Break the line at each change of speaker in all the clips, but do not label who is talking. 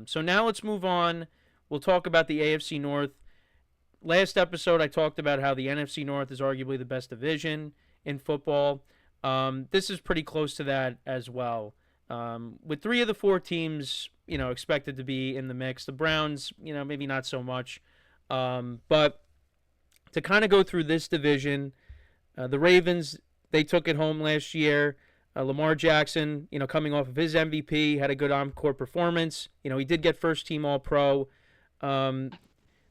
So now let's move on. We'll talk about the AFC North. Last episode, I talked about how the NFC North is arguably the best division in football. This is pretty close to that as well. With 3 of the 4 teams, expected to be in the mix. The Browns, maybe not so much. But to kind of go through this division, the Ravens, they took it home last year. Lamar Jackson, coming off of his MVP, had a good encore performance. He did get first team All-Pro. And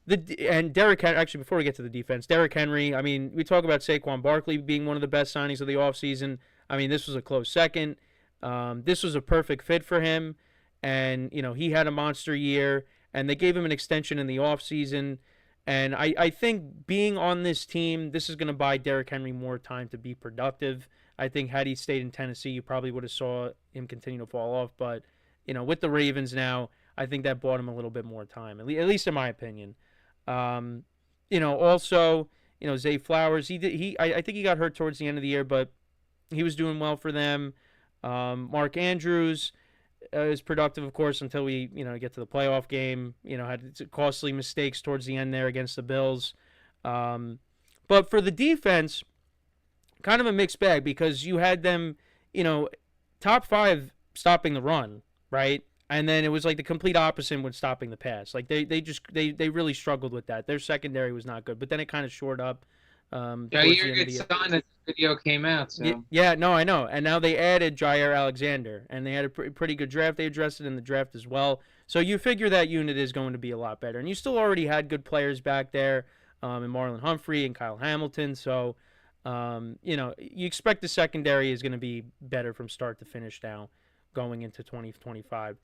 Derrick Henry, actually, before we get to the defense, Derrick Henry, I mean, we talk about Saquon Barkley being one of the best signings of the offseason. I mean, this was a close second. This was a perfect fit for him. And, he had a monster year, and they gave him an extension in the offseason. And I think being on this team, this is going to buy Derrick Henry more time to be productive. I think had he stayed in Tennessee, you probably would have saw him continue to fall off. But, with the Ravens now, I think that bought him a little bit more time, at least in my opinion. Also, Zay Flowers, I think he got hurt towards the end of the year, but he was doing well for them. Mark Andrews is productive, of course, until we, get to the playoff game. Had costly mistakes towards the end there against the Bills. But for the defense, kind of a mixed bag because you had them, top 5 stopping the run, right? And then it was like the complete opposite with stopping the pass. Like they really struggled with that. Their secondary was not good, but then it kind of shored up.
Jair gets signed as the video came out. So.
Yeah, no, I know. And now they added Jair Alexander, and they had a pretty good draft. They addressed it in the draft as well. So you figure that unit is going to be a lot better. And you still already had good players back there, in Marlon Humphrey and Kyle Hamilton. So, you expect the secondary is going to be better from start to finish now going into 2025.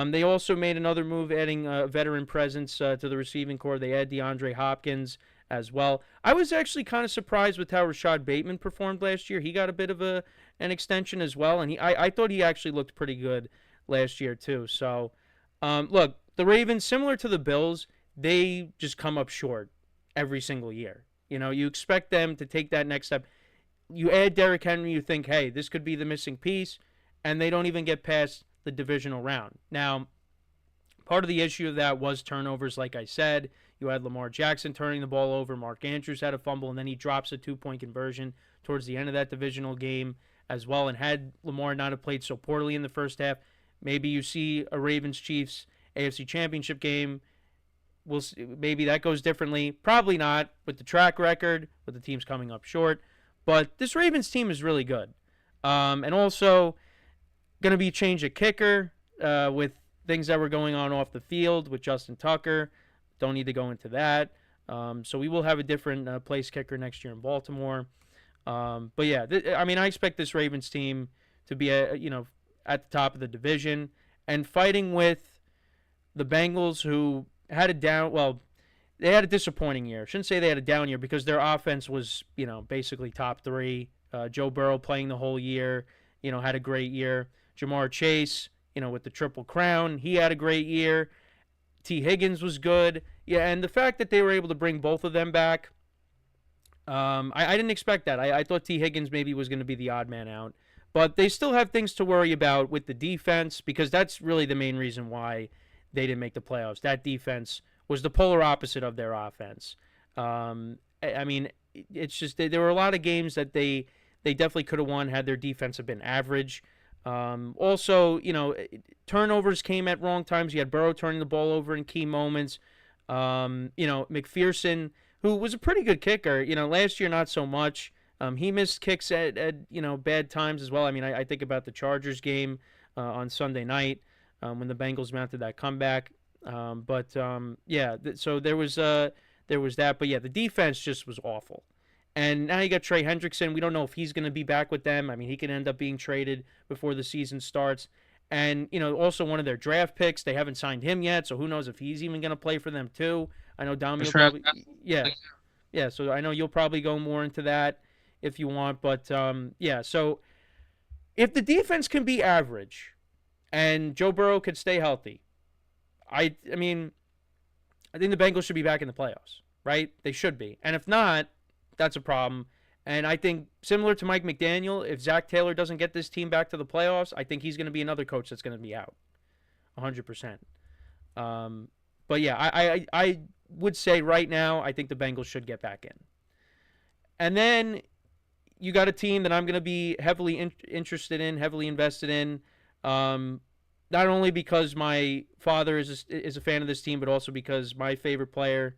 They also made another move, adding a veteran presence to the receiving corps. They add DeAndre Hopkins as well. I was actually kind of surprised with how Rashad Bateman performed last year. He got a bit of an extension as well, and I thought he actually looked pretty good last year too. So, look, the Ravens, similar to the Bills, they just come up short every single year. You expect them to take that next step. You add Derrick Henry, you think, hey, this could be the missing piece, and they don't even get past the divisional round. Now, part of the issue of that was turnovers, like I said. You had Lamar Jackson turning the ball over. Mark Andrews had a fumble, and then he drops a 2-point conversion towards the end of that divisional game as well. And had Lamar not have played so poorly in the first half, maybe you see a Ravens-Chiefs AFC Championship game. We'll see, maybe that goes differently. Probably not with the track record, with the teams coming up short. But this Ravens team is really good. And also going to be a change at kicker with things that were going on off the field with Justin Tucker. Don't need to go into that. So we will have a different place kicker next year in Baltimore. But yeah, I expect this Ravens team to be at the top of the division and fighting with the Bengals, who had they had a disappointing year. I shouldn't say they had a down year because their offense was, basically top 3. Joe Burrow playing the whole year, had a great year. Jamar Chase, with the Triple Crown, he had a great year. T. Higgins was good. Yeah, and the fact that they were able to bring both of them back, I didn't expect that. I thought T. Higgins maybe was going to be the odd man out. But they still have things to worry about with the defense because that's really the main reason why they didn't make the playoffs. That defense was the polar opposite of their offense. It's just there were a lot of games that they definitely could have won had their defense have been average. Also, turnovers came at wrong times. You had Burrow turning the ball over in key moments. McPherson, who was a pretty good kicker, last year not so much. He missed kicks at bad times as well. I think about the Chargers game on Sunday night when the Bengals mounted that comeback. So there was that. But yeah, the defense just was awful. And now you got Trey Hendrickson. We don't know if he's going to be back with them. He can end up being traded before the season starts. And, also one of their draft picks, they haven't signed him yet, so who knows if he's even going to play for them too. I know Dami will probably... Yeah, so I know you'll probably go more into that if you want. But, so if the defense can be average and Joe Burrow could stay healthy, I think the Bengals should be back in the playoffs, right? They should be. And if not, that's a problem. And I think similar to Mike McDaniel, if Zach Taylor doesn't get this team back to the playoffs, I think he's going to be another coach that's going to be out 100%. But yeah, I would say right now I think the Bengals should get back in. And then you got a team that I'm going to be heavily interested in, heavily invested in. Not only because my father is a fan of this team, but also because my favorite player,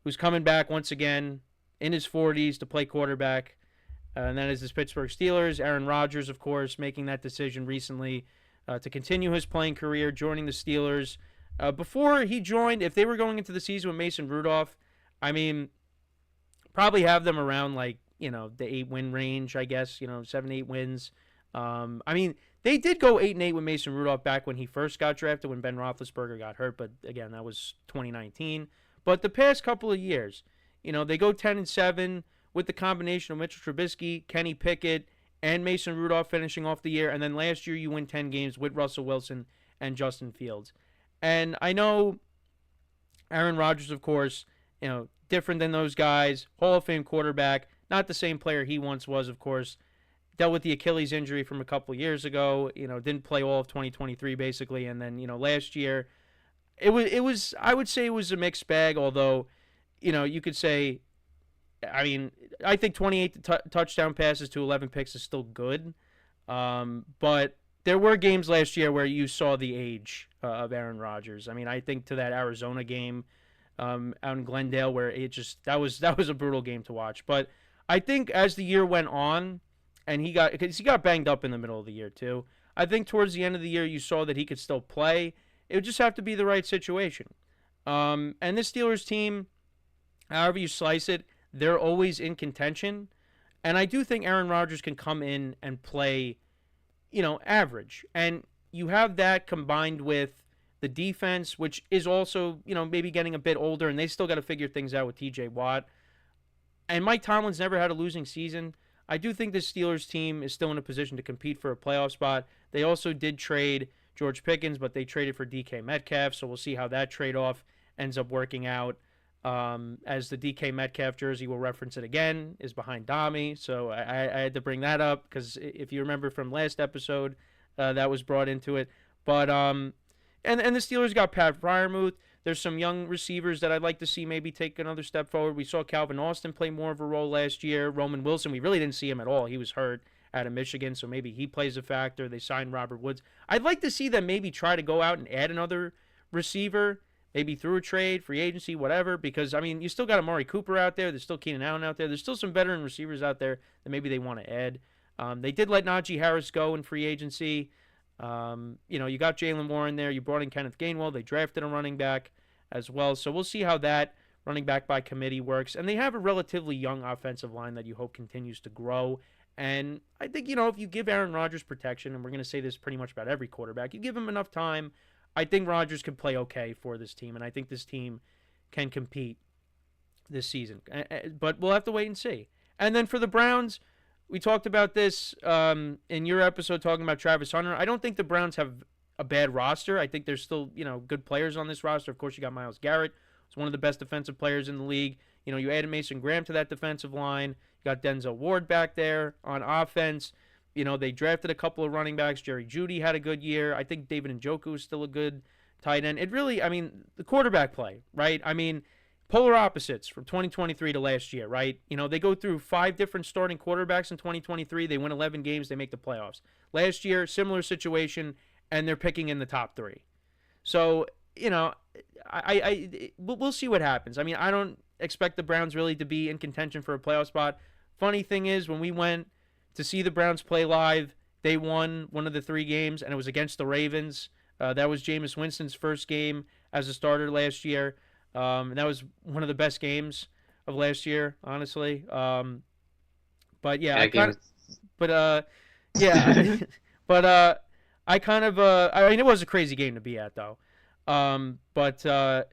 who's coming back once again in his 40s to play quarterback, and that is the Pittsburgh Steelers. Aaron Rodgers, of course, making that decision recently to continue his playing career, joining the Steelers. Before he joined, if they were going into the season with Mason Rudolph, I mean, probably have them around like, the 8-win range, I guess, 7, 8 wins. I mean, they did go 8-8 with Mason Rudolph back when he first got drafted, when Ben Roethlisberger got hurt, but again, that was 2019. But the past couple of years, they go 10-7 with the combination of Mitchell Trubisky, Kenny Pickett, and Mason Rudolph finishing off the year. And then last year you win 10 games with Russell Wilson and Justin Fields. And I know Aaron Rodgers, of course, different than those guys, Hall of Fame quarterback, not the same player he once was, of course. Dealt with the Achilles injury from a couple years ago, didn't play all of 2023 basically. And then, last year, it was I would say it was a mixed bag, although, you could say, I mean, I think 28 touchdown passes to 11 picks is still good. But there were games last year where you saw the age of Aaron Rodgers. I mean, I think to that Arizona game out in Glendale where that was a brutal game to watch. But I think as the year went on, and he got banged up in the middle of the year too. I think towards the end of the year you saw that he could still play. It would just have to be the right situation. And this Steelers team, however you slice it, they're always in contention. And I do think Aaron Rodgers can come in and play, average. And you have that combined with the defense, which is also, maybe getting a bit older, and they still got to figure things out with TJ Watt. And Mike Tomlin's never had a losing season. I do think this Steelers team is still in a position to compete for a playoff spot. They also did trade George Pickens, but they traded for DK Metcalf, so we'll see how that trade-off ends up working out. As the DK Metcalf jersey, we'll reference it again, is behind Dami, so I had to bring that up because if you remember from last episode, that was brought into it. But and the Steelers got Pat Freiermuth. There's some young receivers that I'd like to see maybe take another step forward. We saw Calvin Austin play more of a role last year. Roman Wilson, we really didn't see him at all. He was hurt out of Michigan, so maybe he plays a factor. They signed Robert Woods. I'd like to see them maybe try to go out and add another receiver, maybe through a trade, free agency, whatever, because, I mean, you still got Amari Cooper out there. There's still Keenan Allen out there. There's still some veteran receivers out there that maybe they want to add. They did let Najee Harris go in free agency. You got Jalen Warren there. You brought in Kenneth Gainwell. They drafted a running back as well. So we'll see how that running back by committee works. And they have a relatively young offensive line that you hope continues to grow. And I think, if you give Aaron Rodgers protection, and we're going to say this pretty much about every quarterback, you give him enough time, I think Rodgers can play okay for this team. And I think this team can compete this season. But we'll have to wait and see. And then for the Browns, we talked about this in your episode talking about Travis Hunter. I don't think the Browns have a bad roster. I think there's still, good players on this roster. Of course, you got Myles Garrett. He's one of the best defensive players in the league. You added Mason Graham to that defensive line. You got Denzel Ward back there on offense. They drafted a couple of running backs. Jerry Jeudy had a good year. I think David Njoku is still a good tight end. It really, the quarterback play, right? Polar opposites from 2023 to last year, right? They go through 5 different starting quarterbacks in 2023. They win 11 games. They make the playoffs. Last year, similar situation, and they're picking in the top 3. So, we'll see what happens. I don't expect the Browns really to be in contention for a playoff spot. Funny thing is, when we went to see the Browns play live, they won one of the 3 games, and it was against the Ravens. That was Jameis Winston's first game as a starter last year. And that was one of the best games of last year, honestly. But yeah, I mean, it was a crazy game to be at, though. With the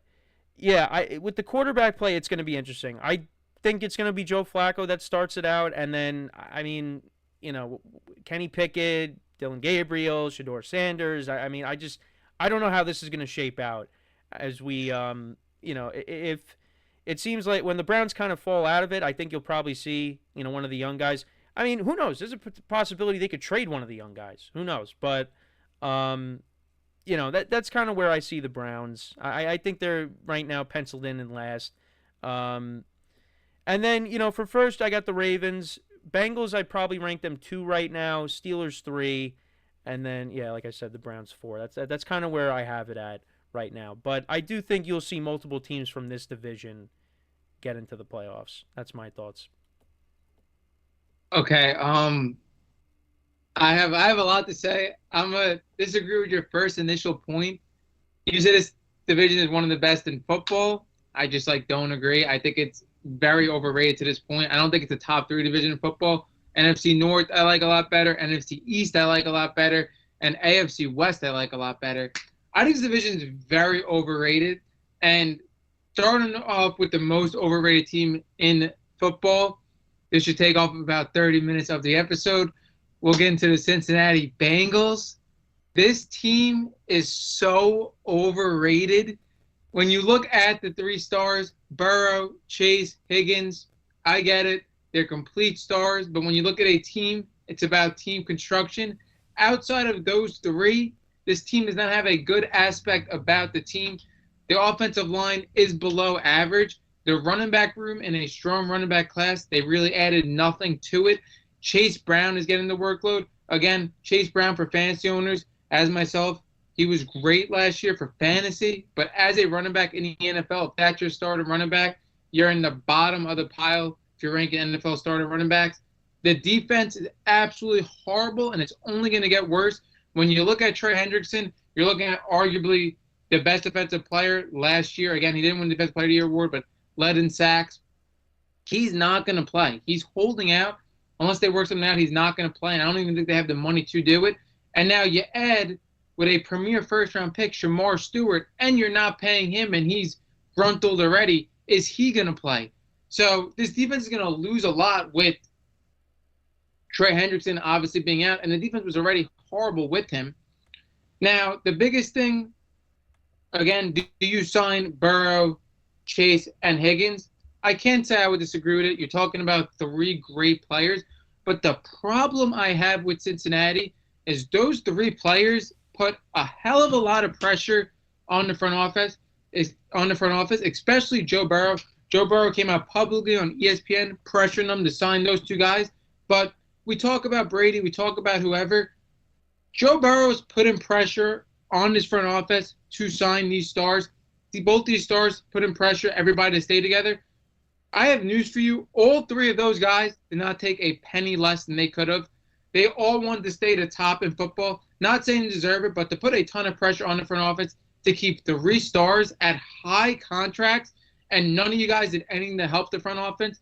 quarterback play, it's going to be interesting. I think it's going to be Joe Flacco that starts it out, and then, Kenny Pickett, Dylan Gabriel, Shedeur Sanders. I don't know how this is going to shape out as we, if it seems like when the Browns kind of fall out of it, I think you'll probably see, one of the young guys. Who knows? There's a possibility they could trade one of the young guys. Who knows? But, that's kind of where I see the Browns. I think they're right now penciled in last. And then, for first, I got the Ravens. Bengals, I'd probably rank them 2 right now. Steelers 3. And then, yeah, like I said, the Browns 4. That's kind of where I have it at right now. But I do think you'll see multiple teams from this division get into the playoffs. That's my thoughts.
Okay. I have a lot to say. I'm gonna disagree with your first initial point. You said this division is one of the best in football. I just don't agree. I think it's very overrated to this point. I don't think it's a top 3 division in football. NFC North I like a lot better. NFC East I like a lot better. And AFC West I like a lot better. I think this division is very overrated. And starting off with the most overrated team in football, this should take off about 30 minutes of the episode. We'll get into the Cincinnati Bengals. This team is so overrated. When you look at the 3 stars, Burrow, Chase, Higgins, I get it. They're complete stars. But when you look at a team, it's about team construction. Outside of those 3, this team does not have a good aspect about the team. The offensive line is below average. The running back room in a strong running back class, they really added nothing to it. Chase Brown is getting the workload. Again, Chase Brown for fantasy owners, as myself, he was great last year for fantasy. But as a running back in the NFL, if that's your starter running back, you're in the bottom of the pile if you're ranking NFL starter running backs. The defense is absolutely horrible, and it's only going to get worse. When you look at Trey Hendrickson, you're looking at arguably the best defensive player last year. Again, he didn't win the Defensive Player of the Year award, but led in sacks. He's not going to play. He's holding out. Unless they work something out, he's not going to play. And I don't even think they have the money to do it. And now you add with a premier first-round pick, Shamar Stewart, and you're not paying him, and he's gruntled already. Is he going to play? So this defense is going to lose a lot with Trey Hendrickson obviously being out, and the defense was already horrible with him. Now, the biggest thing, again, do you sign Burrow, Chase, and Higgins? I can't say I would disagree with it. You're talking about 3 great players. But the problem I have with Cincinnati is those 3 players put a hell of a lot of pressure on the front office, especially Joe Burrow. Joe Burrow came out publicly on ESPN pressuring them to sign those 2 guys. But we talk about Brady, we talk about whoever. Joe Burrow's putting pressure on his front office to sign these stars. See, both these stars putting pressure, everybody to stay together. I have news for you. All 3 of those guys did not take a penny less than they could have. They all wanted to stay at the top in football. Not saying they deserve it, but to put a ton of pressure on the front office to keep 3 stars at high contracts, and none of you guys did anything to help the front offense.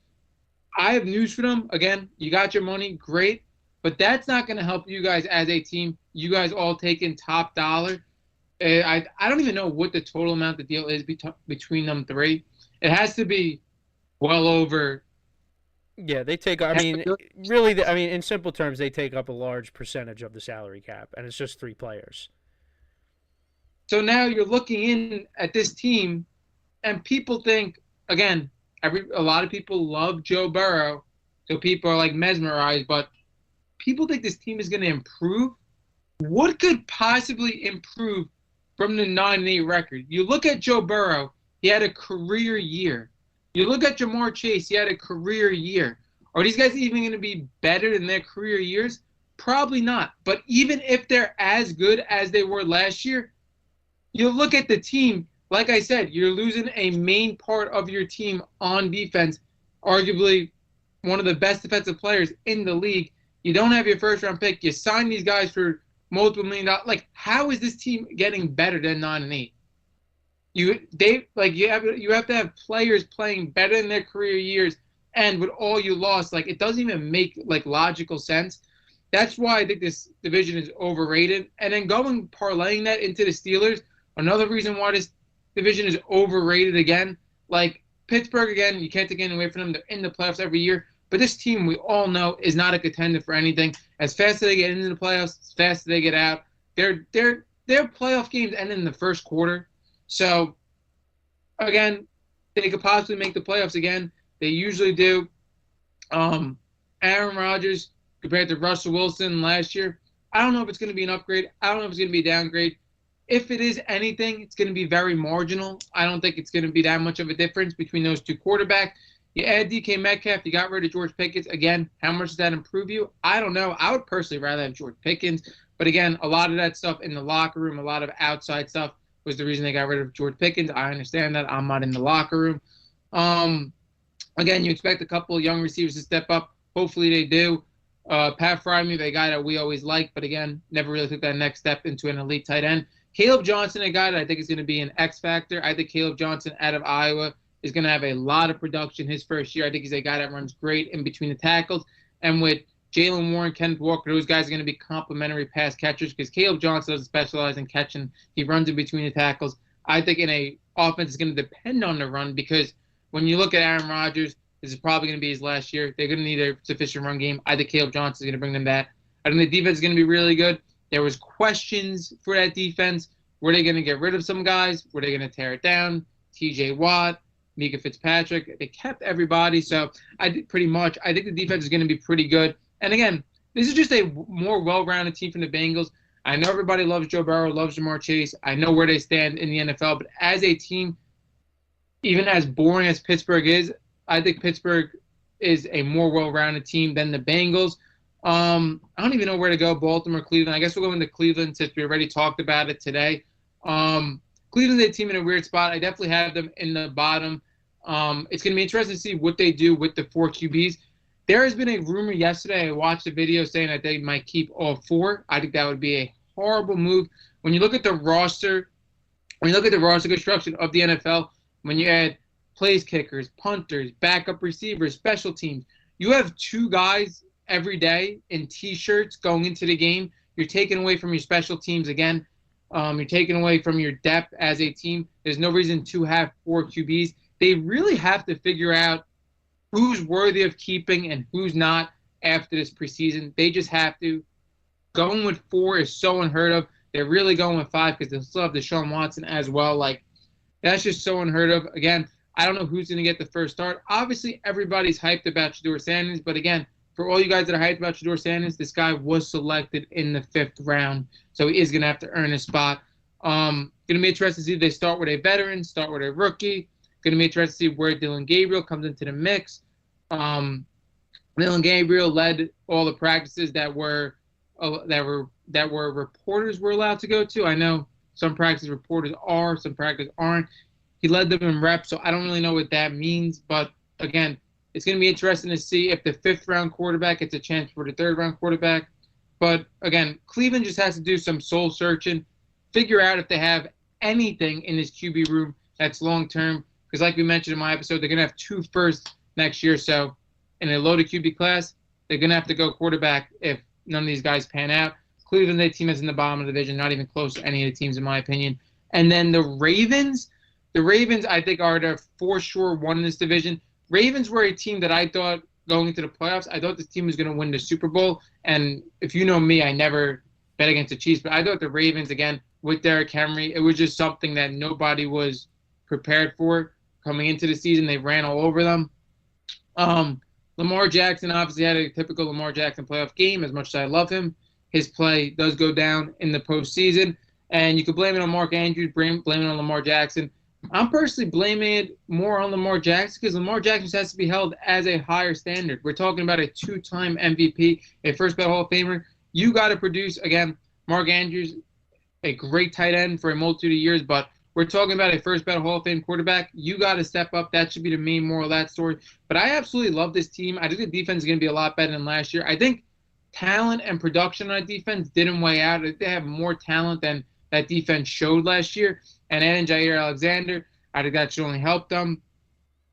I have news for them. Again, you got your money, great. But that's not going to help you guys as a team. You guys all taking top dollar. I don't even know what the total amount the deal is between them 3. It has to be well over.
Yeah, they take. I mean, really. I mean, in simple terms, they take up a large percentage of the salary cap, and it's just 3 players.
So now you're looking in at this team, and people think again. A lot of people love Joe Burrow, so people are mesmerized. But people think this team is going to improve. What could possibly improve from the 9-8 record? You look at Joe Burrow; he had a career year. You look at Jamar Chase, he had a career year. Are these guys even going to be better than their career years? Probably not. But even if they're as good as they were last year, you look at the team, like I said, you're losing a main part of your team on defense, arguably one of the best defensive players in the league. You don't have your first-round pick. You sign these guys for multiple $1 million. How is this team getting better than 9-8? You have to have players playing better than their career years, and with all you lost, it doesn't even make logical sense. That's why I think this division is overrated. And then parlaying that into the Steelers, another reason why this division is overrated again. Pittsburgh, again, you can't take anything away from them. They're in the playoffs every year. But this team, we all know, is not a contender for anything. As fast as they get into the playoffs, as fast as they get out, their playoff games end in the first quarter. So, again, they could possibly make the playoffs again. They usually do. Aaron Rodgers compared to Russell Wilson last year, I don't know if it's going to be an upgrade. I don't know if it's going to be a downgrade. If it is anything, it's going to be very marginal. I don't think it's going to be that much of a difference between those two quarterbacks. You add DK Metcalf, you got rid of George Pickens. Again, how much does that improve you? I don't know. I would personally rather have George Pickens. But again, a lot of that stuff in the locker room, a lot of outside stuff was the reason they got rid of George Pickens. I understand that. I'm not in the locker room. Again, you expect a couple of young receivers to step up. Hopefully they do. Pat Frymuth, a guy that we always liked, but again, never really took that next step into an elite tight end. Caleb Johnson, a guy that I think is going to be an X factor. I think Caleb Johnson out of Iowa is going to have a lot of production his first year. I think he's a guy that runs great in between the tackles. And with Jalen Warren, Kenneth Walker, those guys are going to be complementary pass catchers because Caleb Johnson doesn't specialize in catching. He runs in between the tackles. I think in a offense is going to depend on the run because when you look at Aaron Rodgers, this is probably going to be his last year. They're going to need a sufficient run game. I think Caleb Johnson is going to bring them that. I think the defense is going to be really good. There was questions for that defense. Were they going to get rid of some guys? Were they going to tear it down? T.J. Watt, Mika Fitzpatrick. They kept everybody. So I think the defense is going to be pretty good. And again, this is just a more well-rounded team from the Bengals. I know everybody loves Joe Burrow, loves Lamar Chase. I know where they stand in the NFL. But as a team, even as boring as Pittsburgh is, I think Pittsburgh is a more well-rounded team than the Bengals. I don't even know where to go, Baltimore, Cleveland. I guess we'll go into Cleveland since we already talked about it today. Cleveland's a team in a weird spot. I definitely have them in the bottom. It's going to be interesting to see what they do with the 4 QBs. There has been a rumor yesterday. I watched a video saying that they might keep all 4. I think that would be a horrible move. When you look at the roster construction of the NFL, when you add place kickers, punters, backup receivers, special teams, you have 2 guys every day in T-shirts going into the game. You're taking away from your special teams again. You're taking away from your depth as a team. There's no reason to have 4 QBs. They really have to figure out who's worthy of keeping and who's not after this preseason. They just have to. Going with 4 is so unheard of. They're really going with 5 because they still have Deshaun Watson as well. That's just so unheard of. Again, I don't know who's going to get the first start. Obviously, everybody's hyped about Shedeur Sanders, but again, for all you guys that are hyped about Shedeur Sanders, this guy was selected in the 5th round, so he is going to have to earn a spot. Going to be interested to see if they start with a veteran, start with a rookie. Going to be interested to see where Dillon Gabriel comes into the mix. Dillon Gabriel led all the practices that reporters were allowed to go to. I know some practice reporters are, some practice aren't. He led them in reps, so I don't really know what that means. But, again, it's going to be interesting to see if the 5th-round quarterback gets a chance for the 3rd-round quarterback. But, again, Cleveland just has to do some soul-searching, figure out if they have anything in this QB room that's long-term. Because, like we mentioned in my episode, they're going to have 2 firsts next year. So, in a loaded QB class, they're going to have to go quarterback if none of these guys pan out. Cleveland, their team is in the bottom of the division, not even close to any of the teams, in my opinion. And then the Ravens, I think, are the for sure one in this division. Ravens were a team that I thought going into the playoffs, I thought this team was going to win the Super Bowl. And if you know me, I never bet against the Chiefs. But I thought the Ravens, again, with Derrick Henry, it was just something that nobody was prepared for coming into the season. They ran all over them. Lamar Jackson obviously had a typical Lamar Jackson playoff game. As much as I love him, his play does go down in the postseason. And you could blame it on Mark Andrews, blame it on Lamar Jackson. I'm personally blaming it more on Lamar Jackson because Lamar Jackson has to be held as a higher standard. We're talking about a 2-time MVP, a first-ballot Hall of Famer. You got to produce, again, Mark Andrews, a great tight end for a multitude of years, but we're talking about a first-ballot Hall of Fame quarterback. You got to step up. That should be the main moral of that story. But I absolutely love this team. I think the defense is going to be a lot better than last year. I think talent and production on that defense didn't weigh out. They have more talent than that defense showed last year. And adding Jair Alexander, I think that should only help them.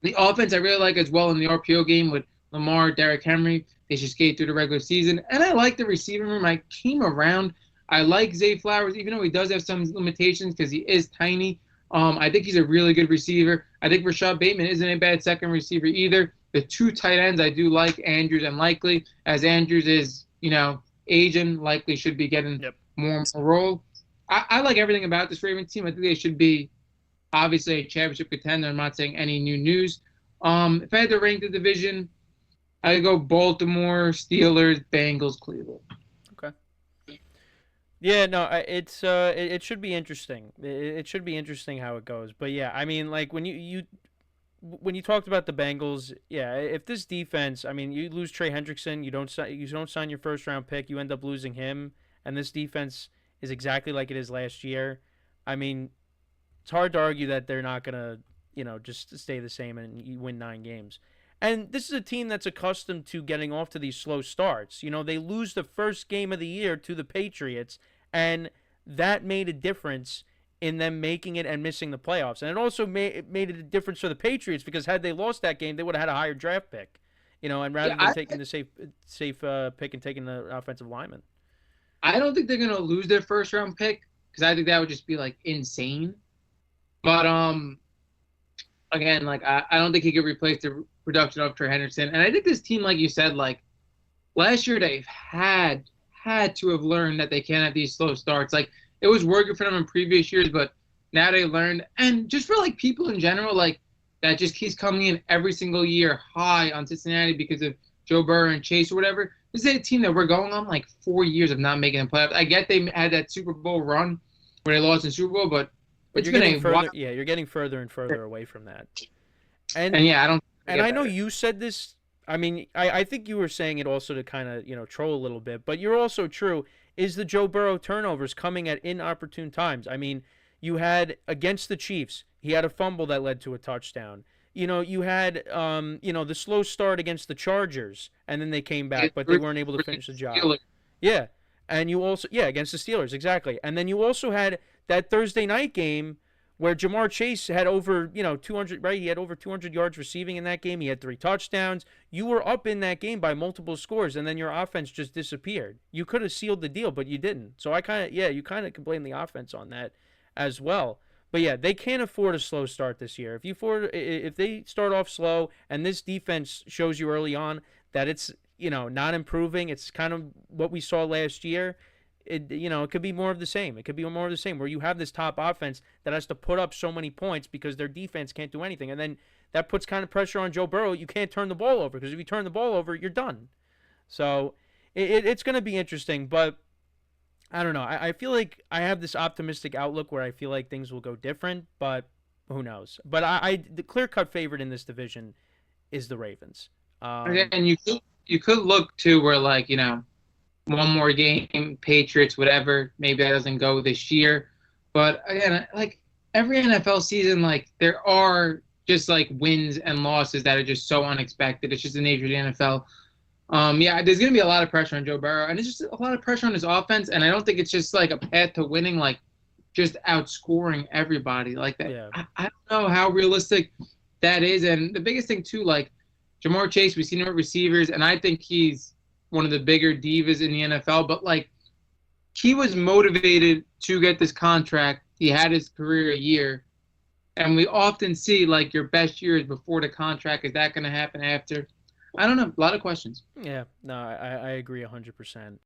The offense I really like as well in the RPO game with Lamar, Derrick Henry. They should skate through the regular season. And I like the receiving room. I came around. I like Zay Flowers, even though he does have some limitations because he is tiny. I think he's a really good receiver. I think Rashad Bateman isn't a bad second receiver either. The 2 tight ends I do like, Andrews and Likely. As Andrews is, aging, Likely should be getting more and more role. I like everything about this Ravens team. I think they should be obviously a championship contender. I'm not saying any new news. If I had to rank the division, I'd go Baltimore, Steelers, Bengals, Cleveland.
Okay. Yeah, no, it should be interesting. It should be interesting how it goes. But yeah, I mean, like when you talked about the Bengals, yeah, if this defense, I mean, you lose Trey Hendrickson, you don't sign your first round pick, you end up losing him, and this defense is exactly like it is last year. I mean, it's hard to argue that they're not gonna, just stay the same and you win 9 games. And this is a team that's accustomed to getting off to these slow starts. They lose the first game of the year to the Patriots, and that made a difference in them making it and missing the playoffs. And it also made it a difference for the Patriots because had they lost that game, they would have had a higher draft pick. And rather
Yeah,
than taking the safe pick and taking the offensive lineman.
I don't think they're gonna lose their first round pick because I think that would just be like insane. But again, like I don't think he could replace the production of Trey Henderson. And I think this team, like you said, like last year they've had to have learned that they can't have these slow starts. Like it was working for them in previous years, but now they learned. And just for like people in general, like that just keeps coming in every single year high on Cincinnati because of Joe Burrow and Chase or whatever. This is a team that we're going on like 4 years of not making the playoffs. I get they had that Super Bowl run where they lost in Super Bowl, but it's
you're
been
getting
a
further.
while.
Yeah, you're getting further and further away from that. And
And yeah, I don't.
and I know you said this. I mean, I think you were saying it also to kind of troll a little bit, but you're also true. Is the Joe Burrow turnovers coming at inopportune times? I mean, you had against the Chiefs, he had a fumble that led to a touchdown. You had the slow start against the Chargers, and then they came back, but they weren't able to finish the job. Yeah, and you also against the Steelers exactly, and then you also had that Thursday night game where Jamar Chase had over 200, right? He had over 200 yards receiving in that game. He had 3 touchdowns. You were up in that game by multiple scores, and then your offense just disappeared. You could have sealed the deal, but you didn't. So you kind of can blame the offense on that as well. But yeah, they can't afford a slow start this year. If they start off slow and this defense shows you early on that it's not improving, it's kind of what we saw last year. It could be more of the same. It could be more of the same where you have this top offense that has to put up so many points because their defense can't do anything, and then that puts kind of pressure on Joe Burrow. You can't turn the ball over because if you turn the ball over, you're done. So it's going to be interesting, but I don't know. I feel like I have this optimistic outlook where I feel like things will go different, but who knows? But the clear-cut favorite in this division is the Ravens.
And you could look to where like one more game, Patriots, whatever. Maybe that doesn't go this year, but again, like every NFL season, like there are just like wins and losses that are just so unexpected. It's just the nature of the NFL. Yeah, there's going to be a lot of pressure on Joe Burrow, and it's just a lot of pressure on his offense. And I don't think it's just like a path to winning, like just outscoring everybody like that.
Yeah.
I don't know how realistic that is. And the biggest thing too, like Jamar Chase, we've seen him with receivers, and I think he's one of the bigger divas in the NFL. But like, he was motivated to get this contract. He had his career a year, and we often see like your best years before the contract. Is that going to happen after? I don't know. A lot of questions.
Yeah, no, I agree 100%.